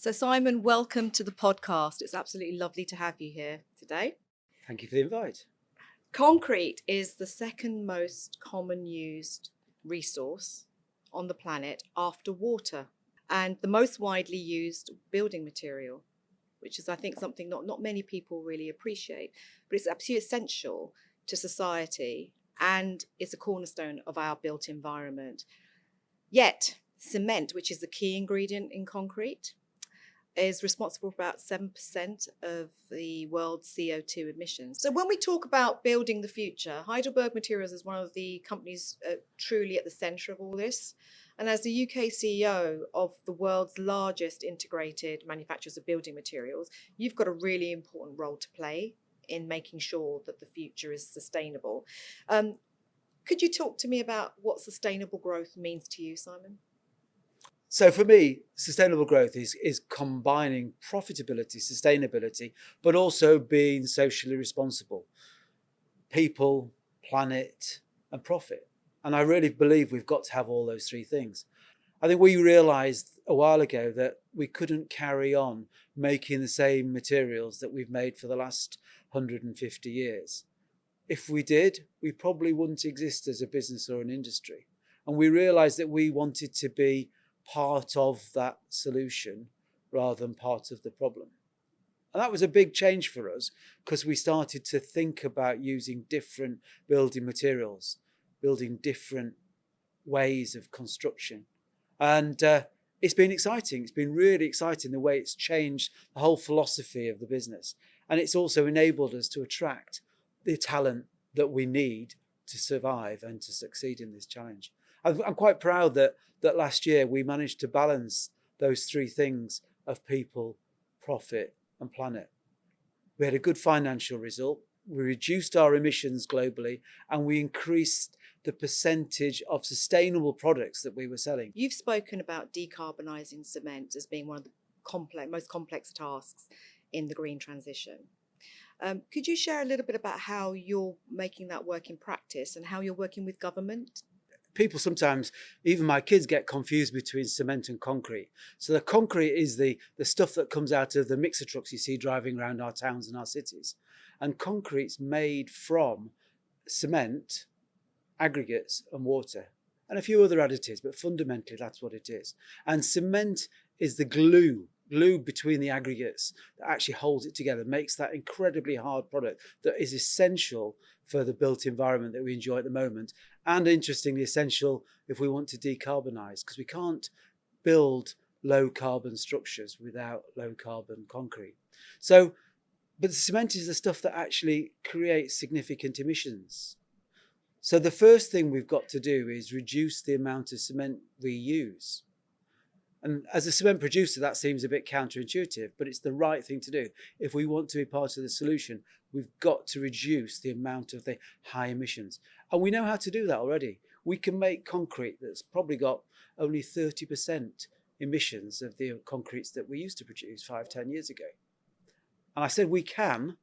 So, Simon, welcome to the podcast. It's absolutely lovely to have you here today. Thank you for the invite. Concrete is the second most common used resource on the planet after water and the most widely used building material, which is, I think, something not many people really appreciate, but it's absolutely essential to society and it's a cornerstone of our built environment. Yet, cement, which is the key ingredient in concrete, is responsible for about 7% of the world's CO2 emissions. So when we talk about building the future, Heidelberg Materials is one of the companies truly at the centre of all this. And as the UK CEO of the world's largest integrated manufacturers of building materials, you've got a really important role to play in making sure that the future is sustainable. Could you talk to me about what sustainable growth means to you, Simon? So for me, sustainable growth is combining profitability, sustainability, but also being socially responsible. People, planet, and profit. And I really believe we've got to have all those three things. I think we realised a while ago that we couldn't carry on making the same materials that we've made for the last 150 years. If we did, we probably wouldn't exist as a business or an industry. And we realised that we wanted to be part of that solution rather than part of the problem. And that was a big change for us because we started to think about using different building materials, building different ways of construction. And it's been exciting. It's been really exciting the way it's changed the whole philosophy of the business. And it's also enabled us to attract the talent that we need to survive and to succeed in this challenge. I'm quite proud that last year we managed to balance those three things of people, profit and planet. We had a good financial result. We reduced our emissions globally and we increased the percentage of sustainable products that we were selling. You've spoken about decarbonising cement as being one of the most complex tasks in the green transition. Could you share a little bit about how you're making that work in practice and how you're working with government? People sometimes, even my kids, get confused between cement and concrete. So the concrete is the stuff that comes out of the mixer trucks you see driving around our towns and our cities. And concrete's made from cement, aggregates and water and a few other additives, but fundamentally that's what it is. And cement is the glue between the aggregates that actually holds it together, makes that incredibly hard product that is essential for the built environment that we enjoy at the moment, and interestingly essential if we want to decarbonise, because we can't build low carbon structures without low carbon concrete. So, but the cement is the stuff that actually creates significant emissions. So the first thing we've got to do is reduce the amount of cement we use. And as a cement producer, that seems a bit counterintuitive, but it's the right thing to do. If we want to be part of the solution, we've got to reduce the amount of the high emissions. And we know how to do that already. We can make concrete that's probably got only 30% emissions of the concretes that we used to produce 5-10 years ago. And I said we can,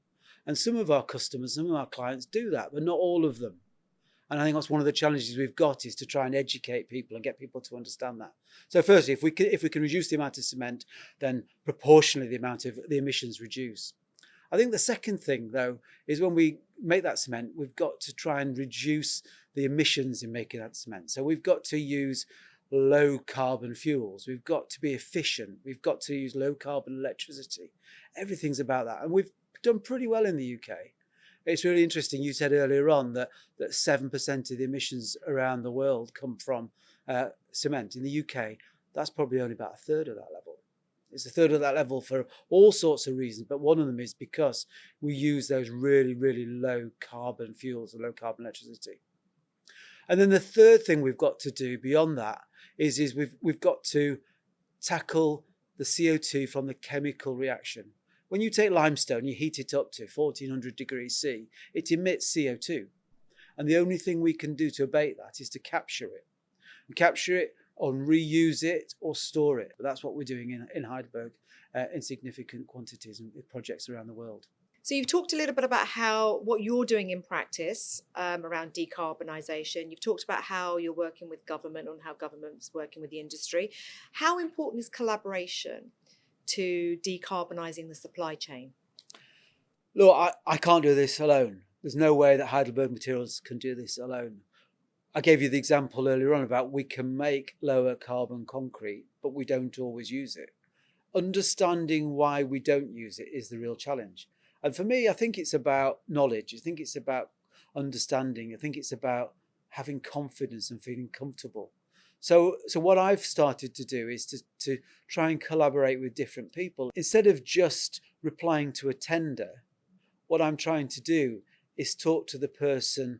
and some of our customers, some of our clients do that, but not all of them. And I think that's one of the challenges we've got, is to try and educate people and get people to understand that. So firstly, if we can reduce the amount of cement, then proportionally the amount of the emissions reduce. I think the second thing, though, is when we make that cement, we've got to try and reduce the emissions in making that cement. So we've got to use low carbon fuels. We've got to be efficient. We've got to use low carbon electricity. Everything's about that. And we've done pretty well in the UK. It's really interesting. You said earlier on that 7% of the emissions around the world come from cement. In the UK, that's probably only about a third of that level. It's a third of that level for all sorts of reasons, but one of them is because we use those really, really low carbon fuels and low carbon electricity. And then the third thing we've got to do beyond that is we've got to tackle the CO2 from the chemical reaction. When you take limestone, you heat it up to 1400 degrees C, it emits CO2. And the only thing we can do to abate that is to capture it. And capture it or reuse it or store it. But that's what we're doing in Heidelberg in significant quantities and with projects around the world. So you've talked a little bit about what you're doing in practice around decarbonisation. You've talked about how you're working with government and how government's working with the industry. How important is collaboration to decarbonising the supply chain? Look, I can't do this alone. There's no way that Heidelberg Materials can do this alone. I gave you the example earlier on about we can make lower carbon concrete, but we don't always use it. Understanding why we don't use it is the real challenge. And for me, I think it's about knowledge. I think it's about understanding. I think it's about having confidence and feeling comfortable. So what I've started to do is to try and collaborate with different people. Instead of just replying to a tender, what I'm trying to do is talk to the person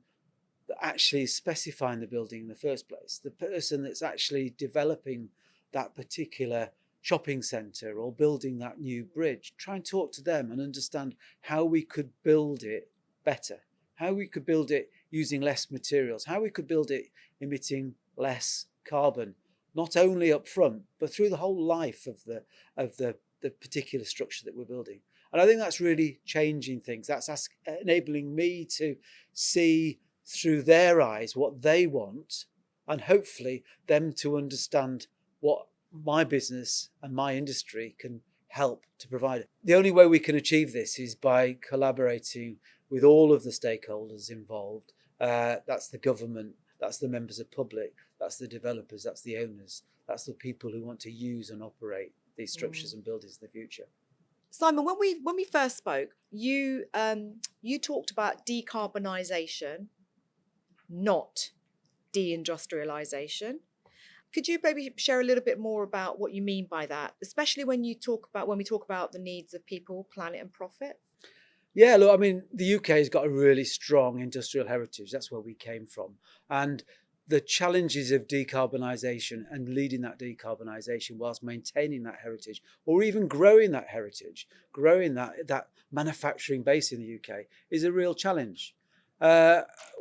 that actually is specifying the building in the first place, the person that's actually developing that particular shopping centre or building that new bridge. Try and talk to them and understand how we could build it better, how we could build it using less materials, how we could build it emitting less carbon, not only up front, but through the whole life of the particular structure that we're building. And I think that's really changing things. That's enabling me to see through their eyes what they want, and hopefully them to understand what my business and my industry can help to provide. The only way we can achieve this is by collaborating with all of the stakeholders involved. That's the government, that's the members of public, that's the developers, that's the owners, that's the people who want to use and operate these structures and buildings in the future. Simon, when we first spoke, you talked about decarbonisation, not deindustrialisation. Could you maybe share a little bit more about what you mean by that, especially when we talk about the needs of people, planet, and profit? Yeah, look, I mean, the UK has got a really strong industrial heritage. That's where we came from. And the challenges of decarbonisation and leading that decarbonisation whilst maintaining that heritage, or even growing that heritage, growing that manufacturing base in the UK is a real challenge.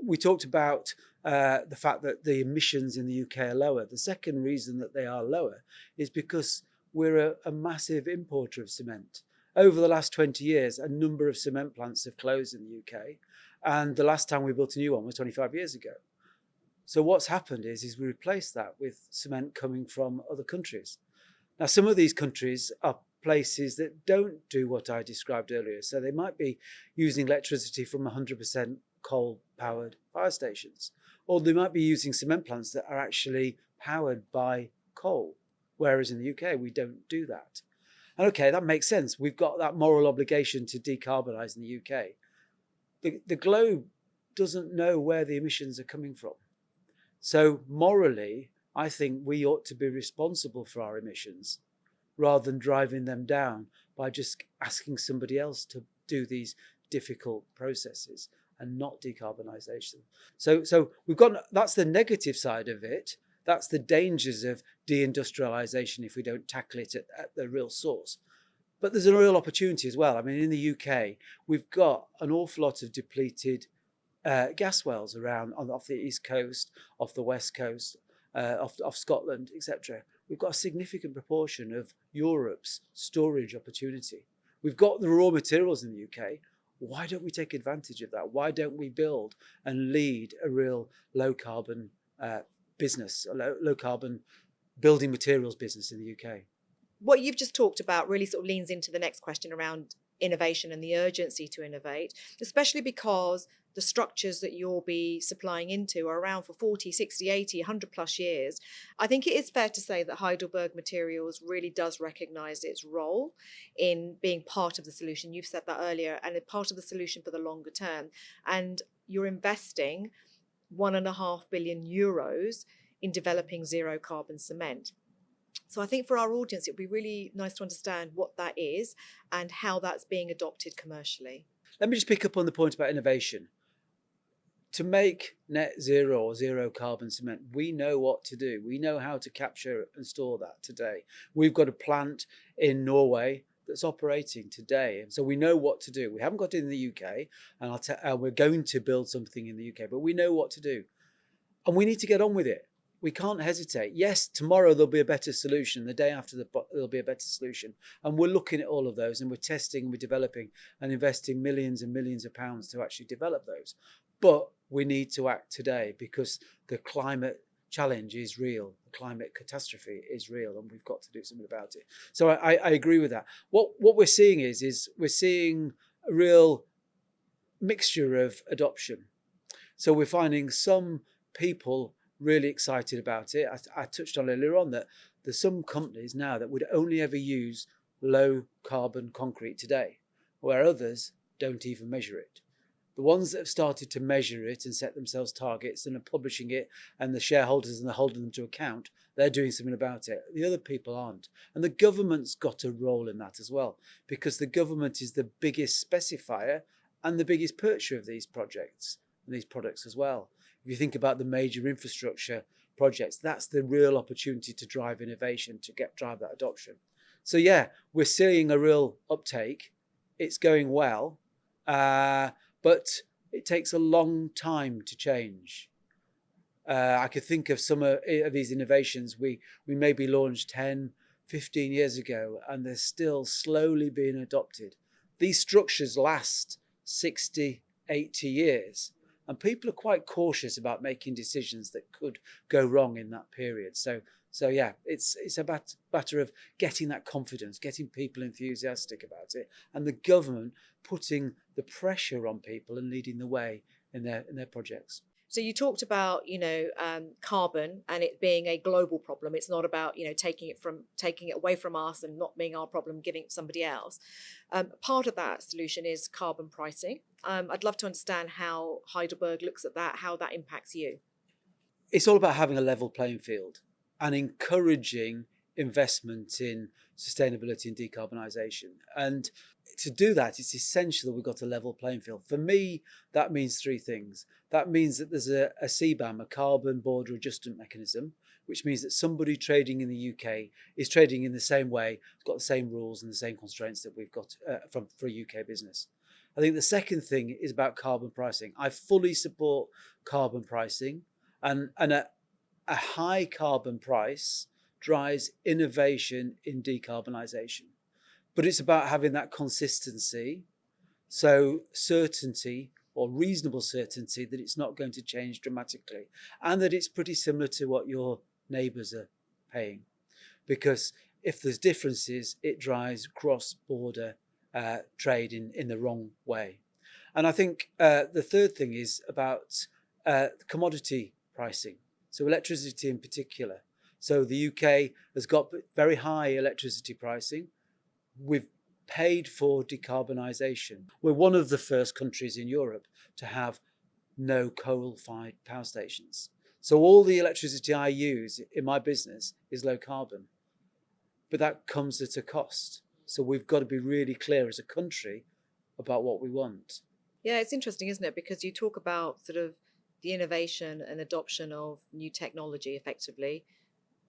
We talked about the fact that the emissions in the UK are lower. The second reason that they are lower is because we're a massive importer of cement. Over the last 20 years, a number of cement plants have closed in the UK. And the last time we built a new one was 25 years ago. So what's happened is we replaced that with cement coming from other countries. Now, some of these countries are places that don't do what I described earlier. So they might be using electricity from 100% coal-powered fire stations, or they might be using cement plants that are actually powered by coal, whereas in the UK, we don't do that. And okay, that makes sense. We've got that moral obligation to decarbonise in the UK. The globe doesn't know where the emissions are coming from. So morally, I think we ought to be responsible for our emissions rather than driving them down by just asking somebody else to do these difficult processes and not decarbonisation. So we've got, that's the negative side of it. That's the dangers of deindustrialisation if we don't tackle it at the real source. But there's a real opportunity as well. I mean, in the UK, we've got an awful lot of depleted gas wells around off the east coast, off the west coast, off Scotland, etc. We've got a significant proportion of Europe's storage opportunity. We've got the raw materials in the UK. Why don't we take advantage of that? Why don't we build and lead a real low carbon business, a low carbon building materials business in the UK? What you've just talked about really sort of leans into the next question around innovation and the urgency to innovate, especially because the structures that you'll be supplying into are around for 40, 60, 80, 100 plus years. I think it is fair to say that Heidelberg Materials really does recognise its role in being part of the solution. You've said that earlier, and part of the solution for the longer term. And you're investing €1.5 billion in developing zero carbon cement. So I think for our audience, it would be really nice to understand what that is and how that's being adopted commercially. Let me just pick up on the point about innovation. To make net zero or zero carbon cement, we know what to do. We know how to capture and store that today. We've got a plant in Norway that's operating today. And so we know what to do. We haven't got it in the UK, and we're going to build something in the UK, but we know what to do. And we need to get on with it. We can't hesitate. Yes, tomorrow there'll be a better solution. The day after there'll be a better solution. And we're looking at all of those, and we're testing, and we're developing and investing millions and millions of pounds to actually develop those. But we need to act today because the climate challenge is real. The climate catastrophe is real, and we've got to do something about it. So I agree with that. What we're seeing is we're seeing a real mixture of adoption. So we're finding some people really excited about it. I touched on earlier on that there's some companies now that would only ever use low carbon concrete today, where others don't even measure it. The ones that have started to measure it and set themselves targets and are publishing it, and the shareholders and they're holding them to account, they're doing something about it. The other people aren't. And the government's got a role in that as well, because the government is the biggest specifier and the biggest purchaser of these projects and these products as well. If you think about the major infrastructure projects, that's the real opportunity to drive innovation, to drive that adoption. So yeah, we're seeing a real uptake. It's going well. But it takes a long time to change. I could think of some of these innovations we maybe launched 10, 15 years ago, and they're still slowly being adopted. These structures last 60, 80 years, and people are quite cautious about making decisions that could go wrong in that period. So yeah, it's a matter of getting that confidence, getting people enthusiastic about it, and the government putting the pressure on people and leading the way in their projects. So you talked about, carbon and it being a global problem. It's not about, taking it away from us and not being our problem, giving it to somebody else. Part of that solution is carbon pricing. I'd love to understand how Heidelberg looks at that, how that impacts you. It's all about having a level playing field and encouraging investment in sustainability and decarbonisation. And to do that, it's essential that we've got a level playing field. For me, that means three things. That means that there's a CBAM, a carbon border adjustment mechanism, which means that somebody trading in the UK is trading in the same way, got the same rules and the same constraints that we've got for a UK business. I think the second thing is about carbon pricing. I fully support carbon pricing, and a high carbon price drives innovation in decarbonisation. But it's about having that consistency, so certainty or reasonable certainty that it's not going to change dramatically and that it's pretty similar to what your neighbours are paying. Because if there's differences, it drives cross-border trade in the wrong way. And I think the third thing is about commodity pricing, so electricity in particular. So the UK has got very high electricity pricing. We've paid for decarbonisation. We're one of the first countries in Europe to have no coal-fired power stations. So all the electricity I use in my business is low carbon, but that comes at a cost. So we've got to be really clear as a country about what we want. Yeah, it's interesting, isn't it? Because you talk about sort of the innovation and adoption of new technology effectively,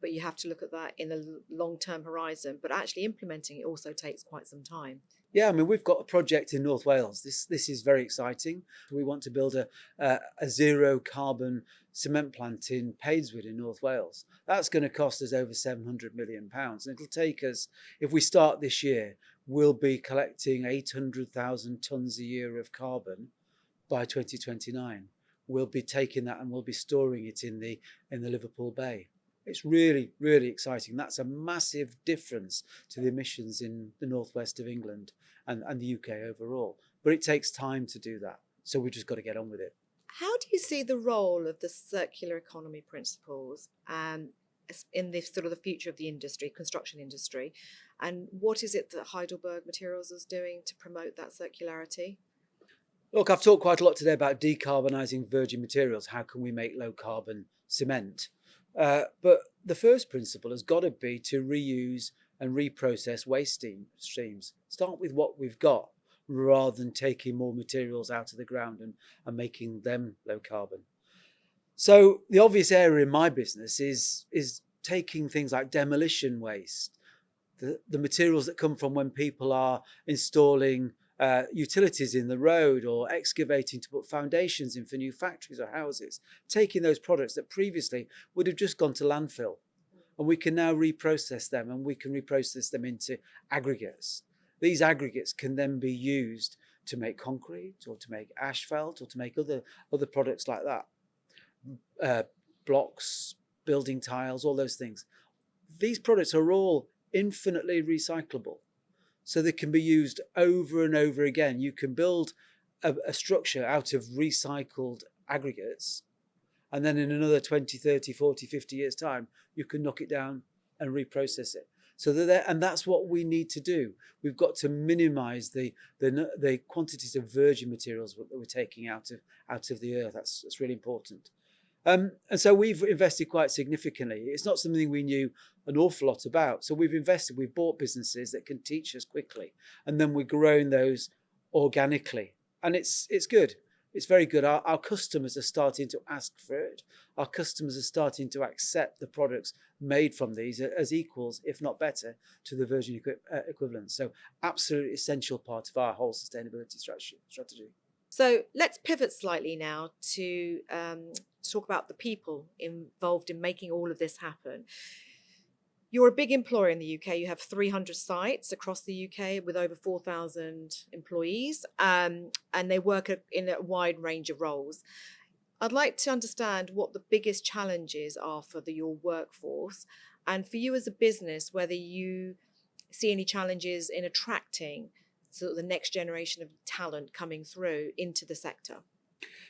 but you have to look at that in a long-term horizon. But actually implementing it also takes quite some time. Yeah, I mean, we've got a project in North Wales. This is very exciting. We want to build a zero carbon cement plant in Padeswood in North Wales. That's going to cost us over £700 million. And it'll take us, if we start this year, we'll be collecting 800,000 tonnes a year of carbon by 2029. We'll be taking that and we'll be storing it in the Liverpool Bay. It's really, really exciting. That's a massive difference to the emissions in the northwest of England and the UK overall. But it takes time to do that. So we've just got to get on with it. How do you see the role of the circular economy principles in the sort of the future of the industry, construction industry? And what is it that Heidelberg Materials is doing to promote that circularity? Look, I've talked quite a lot today about decarbonising virgin materials. How can we make low carbon cement? But the first principle has got to be to reuse and reprocess waste streams. Start with what we've got rather than taking more materials out of the ground and making them low carbon. So the obvious area in my business is taking things like demolition waste, the materials that come from when people are installing utilities in the road or excavating to put foundations in for new factories or houses, taking those products that previously would have just gone to landfill, and we can now reprocess them, and we can reprocess them into aggregates. These aggregates can then be used to make concrete or to make asphalt or to make other products like that. Blocks, building tiles, all those things. These products are all infinitely recyclable. So they can be used over and over again. You can build a structure out of recycled aggregates, and then in another 20, 30, 40, 50 years' time, you can knock it down and reprocess it. So and that's what we need to do. We've got to minimise the quantities of virgin materials that we're taking out of the earth. That's really important. And so we've invested quite significantly. It's not something we knew an awful lot about. So we've bought businesses that can teach us quickly, and then we're growing those organically. And it's good. It's very good. Our customers are starting to ask for it. Our customers are starting to accept the products made from these as equals, if not better, to the virgin equivalent. So absolutely essential part of our whole sustainability strategy. So let's pivot slightly now to talk about the people involved in making all of this happen. You're a big employer in the UK. You have 300 sites across the UK with over 4,000 employees, and they work in a wide range of roles. I'd like to understand what the biggest challenges are for your workforce, and for you as a business, whether you see any challenges in attracting sort of the next generation of talent coming through into the sector.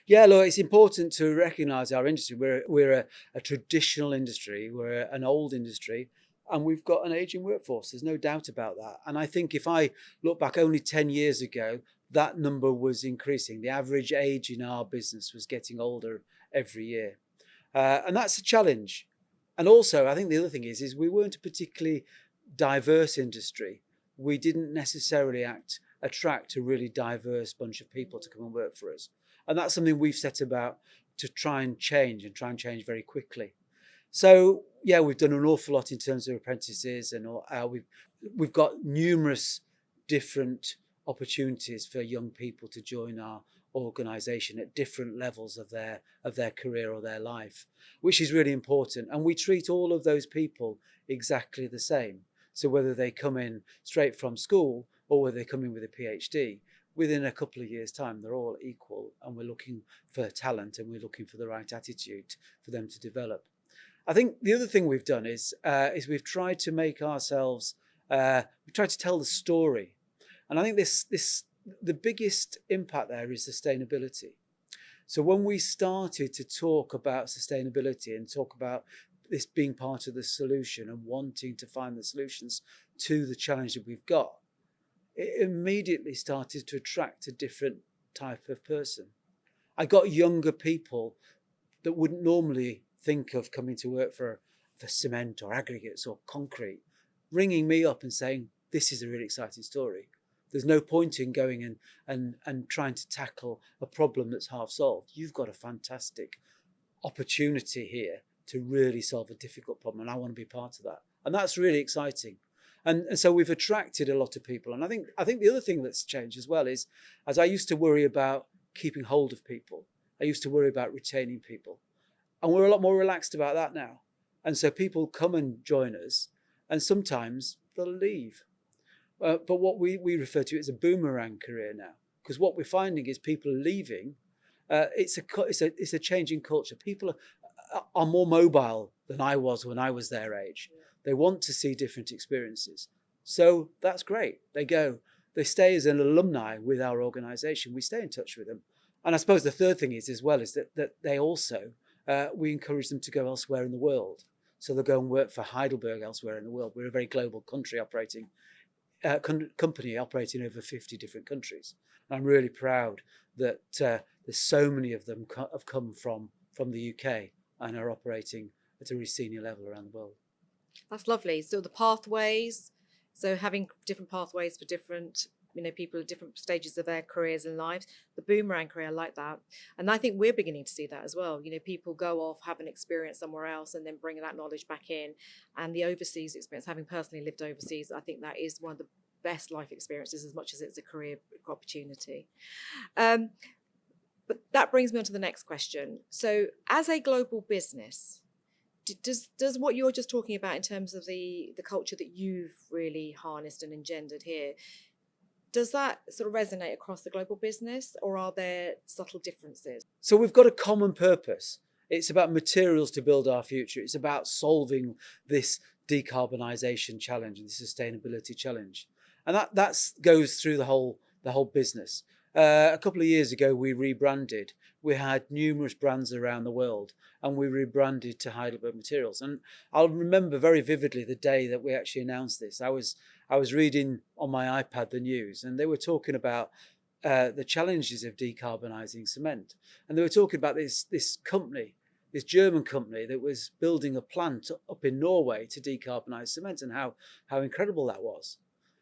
Yeah, look, it's important to recognise our industry. We're a traditional industry. We're an old industry. And we've got an ageing workforce. There's no doubt about that. And I think if I look back only 10 years ago, that number was increasing. The average age in our business was getting older every year. And that's a challenge. And also, I think the other thing is we weren't a particularly diverse industry. We didn't necessarily attract a really diverse bunch of people to come and work for us. And that's something we've set about to try and change very quickly. So yeah, we've done an awful lot in terms of apprentices, and we've got numerous different opportunities for young people to join our organisation at different levels of their career or their life, which is really important. And we treat all of those people exactly the same. So whether they come in straight from school or whether they come in with a PhD, within a couple of years' time, they're all equal, and we're looking for talent and we're looking for the right attitude for them to develop. I think the other thing we've done is we've tried to make ourselves, we've tried to tell the story. And I think the biggest impact there is sustainability. So when we started to talk about sustainability and talk about this being part of the solution and wanting to find the solutions to the challenge that we've got, it immediately started to attract a different type of person. I got younger people that wouldn't normally think of coming to work for cement or aggregates or concrete, ringing me up and saying, this is a really exciting story. There's no point in going and trying to tackle a problem that's half solved. You've got a fantastic opportunity here to really solve a difficult problem, and I want to be part of that. And that's really exciting. And so we've attracted a lot of people. And I think the other thing that's changed as well is, as I used to worry about keeping hold of people, I used to worry about retaining people. And we're a lot more relaxed about that now. And so people come and join us, and sometimes they'll leave. But what we refer to as a boomerang career now, because what we're finding is people are leaving. It's a changing culture. People are more mobile than I was when I was their age. They want to see different experiences. So that's great. They go. They stay as an alumni with our organisation. We stay in touch with them. And I suppose the third thing is that they also, we encourage them to go elsewhere in the world. So they'll go and work for Heidelberg elsewhere in the world. We're a very global company operating over 50 different countries. And I'm really proud that there's so many of them have come from the UK and are operating at a really senior level around the world. That's lovely. So the pathways, so having different pathways for different people at different stages of their careers and lives. The boomerang career, I like that. And I think we're beginning to see that as well. People go off, have an experience somewhere else, and then bring that knowledge back in. And the overseas experience, having personally lived overseas, I think that is one of the best life experiences as much as it's a career opportunity. But that brings me on to the next question. So as a global business, does what you're just talking about in terms of the culture that you've really harnessed and engendered here, does that sort of resonate across the global business, or are there subtle differences? So we've got a common purpose, It's about materials to build our future. It's about solving this decarbonisation challenge and the sustainability challenge. And that goes through the whole business. A couple of years ago, we rebranded. We had numerous brands around the world, and we rebranded to Heidelberg Materials. And I'll remember very vividly the day that we actually announced this. I was reading on my iPad the news, and they were talking about the challenges of decarbonising cement, and they were talking about this company, this German company that was building a plant up in Norway to decarbonise cement, and how incredible that was.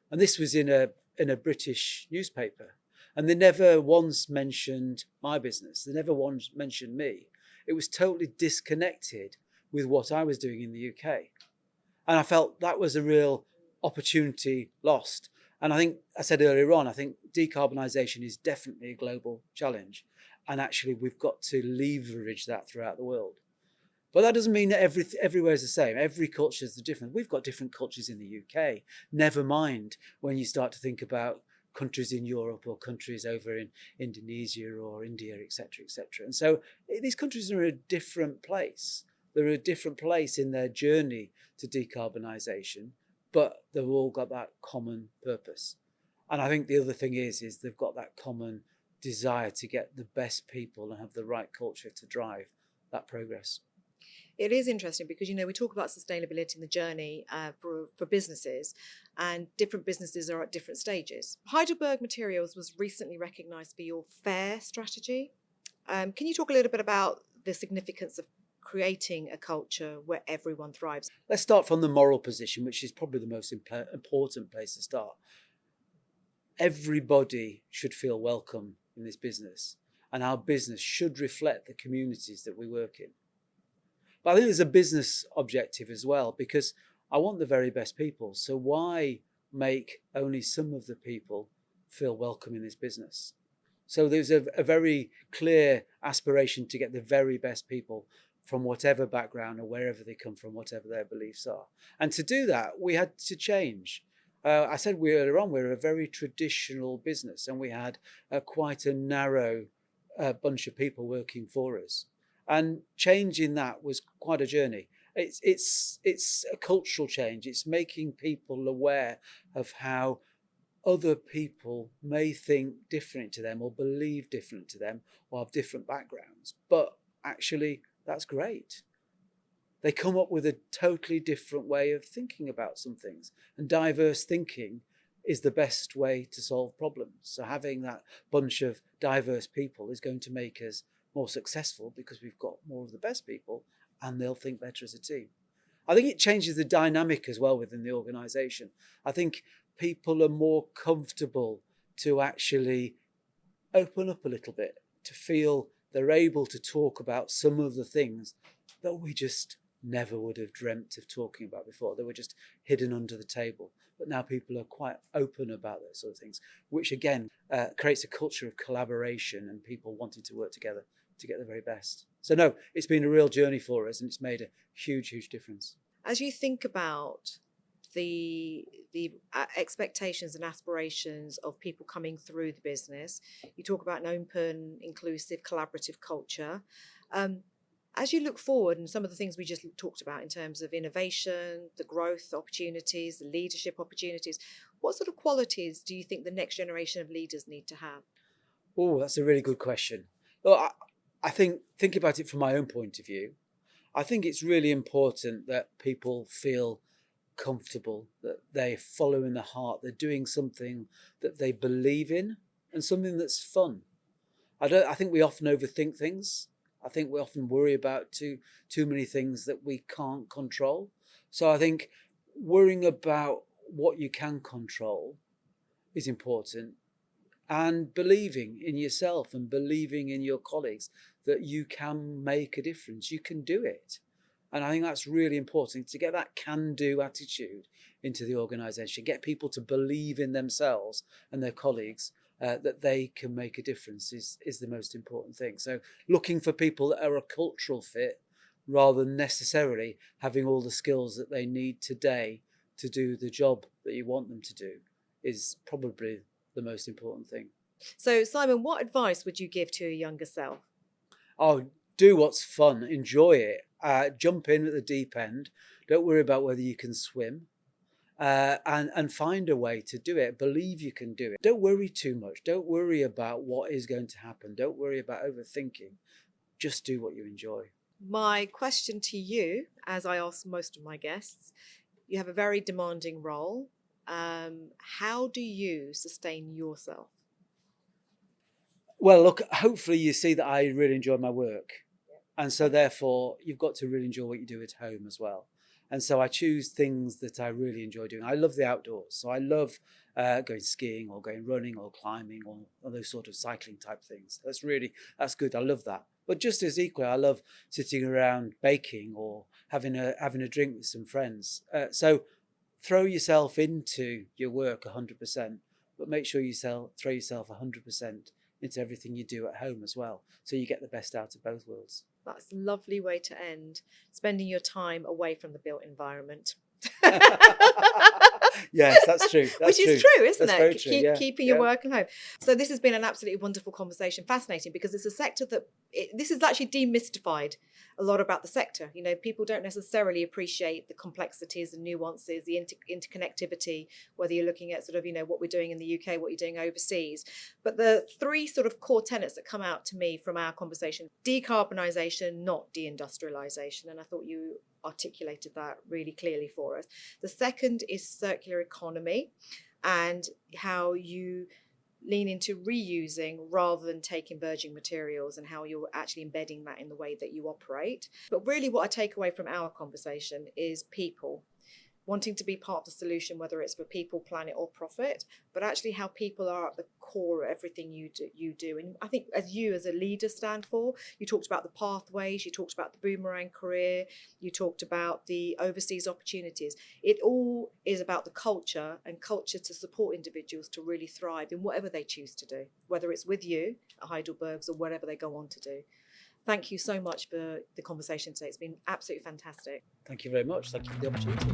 And this was in a British newspaper. And they never once mentioned my business. They never once mentioned me. It was totally disconnected with what I was doing in the UK. And I felt that was a real opportunity lost. And I think, I said earlier on, I think decarbonisation is definitely a global challenge. And actually, we've got to leverage that throughout the world. But that doesn't mean that everywhere is the same. Every culture is different. We've got different cultures in the UK. Never mind when you start to think about countries in Europe or countries over in Indonesia or India, etc., etc. And so these countries are in a different place. They're in a different place in their journey to decarbonisation, but they've all got that common purpose. And I think the other thing is they've got that common desire to get the best people and have the right culture to drive that progress. It is interesting because, we talk about sustainability in the journey for businesses, and different businesses are at different stages. Heidelberg Materials was recently recognised for your FAIR strategy. Can you talk a little bit about the significance of creating a culture where everyone thrives? Let's start from the moral position, which is probably the most important place to start. Everybody should feel welcome in this business, and our business should reflect the communities that we work in. But I think there's a business objective as well, because I want the very best people. So why make only some of the people feel welcome in this business? So there's a very clear aspiration to get the very best people from whatever background or wherever they come from, whatever their beliefs are. And to do that, we had to change. I said earlier on, we're a very traditional business, and we had quite a narrow bunch of people working for us. And changing that was quite a journey. It's a cultural change. It's making people aware of how other people may think different to them or believe different to them or have different backgrounds. But actually, that's great. They come up with a totally different way of thinking about some things. And diverse thinking is the best way to solve problems. So having that bunch of diverse people is going to make us more successful because we've got more of the best people and they'll think better as a team. I think it changes the dynamic as well within the organisation. I think people are more comfortable to actually open up a little bit, to feel they're able to talk about some of the things that we just never would have dreamt of talking about before. They were just hidden under the table. But now people are quite open about those sort of things, which again creates a culture of collaboration and people wanting to work together to get the very best. So no, it's been a real journey for us and it's made a huge, huge difference. As you think about the expectations and aspirations of people coming through the business, you talk about an open, inclusive, collaborative culture. As you look forward and some of the things we just talked about in terms of innovation, the growth opportunities, the leadership opportunities, what sort of qualities do you think the next generation of leaders need to have? Oh, that's a really good question. Well, I think about it from my own point of view, I think it's really important that people feel comfortable, that they're following their heart, they're doing something that they believe in and something that's fun. I think we often overthink things. I think we often worry about too many things that we can't control. So I think worrying about what you can control is important, and believing in yourself and believing in your colleagues that you can make a difference, you can do it. And I think that's really important, to get that can-do attitude into the organisation, get people to believe in themselves and their colleagues, that they can make a difference is the most important thing. So looking for people that are a cultural fit rather than necessarily having all the skills that they need today to do the job that you want them to do is probably the most important thing. So Simon, what advice would you give to your younger self? Oh, do what's fun, enjoy it, jump in at the deep end. Don't worry about whether you can swim. And find a way to do it. Believe you can do it. Don't worry too much. Don't worry about what is going to happen. Don't worry about overthinking. Just do what you enjoy. My question to you, as I ask most of my guests, you have a very demanding role. How do you sustain yourself? Well, look, hopefully you see that I really enjoy my work. And so therefore, you've got to really enjoy what you do at home as well. And so I choose things that I really enjoy doing. I love the outdoors. So I love going skiing or going running or climbing or those sort of cycling type things. That's good. I love that. But just as equally, I love sitting around baking or having a drink with some friends. So throw yourself into your work 100%, but make sure you throw yourself 100% into everything you do at home as well. So you get the best out of both worlds. That's a lovely way to end, spending your time away from the built environment. Yes, that's true. Which is true, isn't that's it? Very true. Keeping your work at home. So this has been an absolutely wonderful conversation, fascinating, because it's a sector that this has actually demystified a lot about the sector. You know, people don't necessarily appreciate the complexities and nuances, the interconnectivity, whether you're looking at sort of, you know, what we're doing in the UK, what you're doing overseas. But the three sort of core tenets that come out to me from our conversation: decarbonisation, not deindustrialisation. And I thought you articulated that really clearly for us. The second is circular economy and how you lean into reusing rather than taking virgin materials, and how you're actually embedding that in the way that you operate. But really what I take away from our conversation is people wanting to be part of the solution, whether it's for people, planet or profit, but actually how people are at the core of everything you do. And I think as you as a leader stand for, you talked about the pathways, you talked about the boomerang career, you talked about the overseas opportunities. It all is about the culture, and culture to support individuals to really thrive in whatever they choose to do, whether it's with you at Heidelberg's or whatever they go on to do. Thank you so much for the conversation today. It's been absolutely fantastic. Thank you very much. Thank you for the opportunity.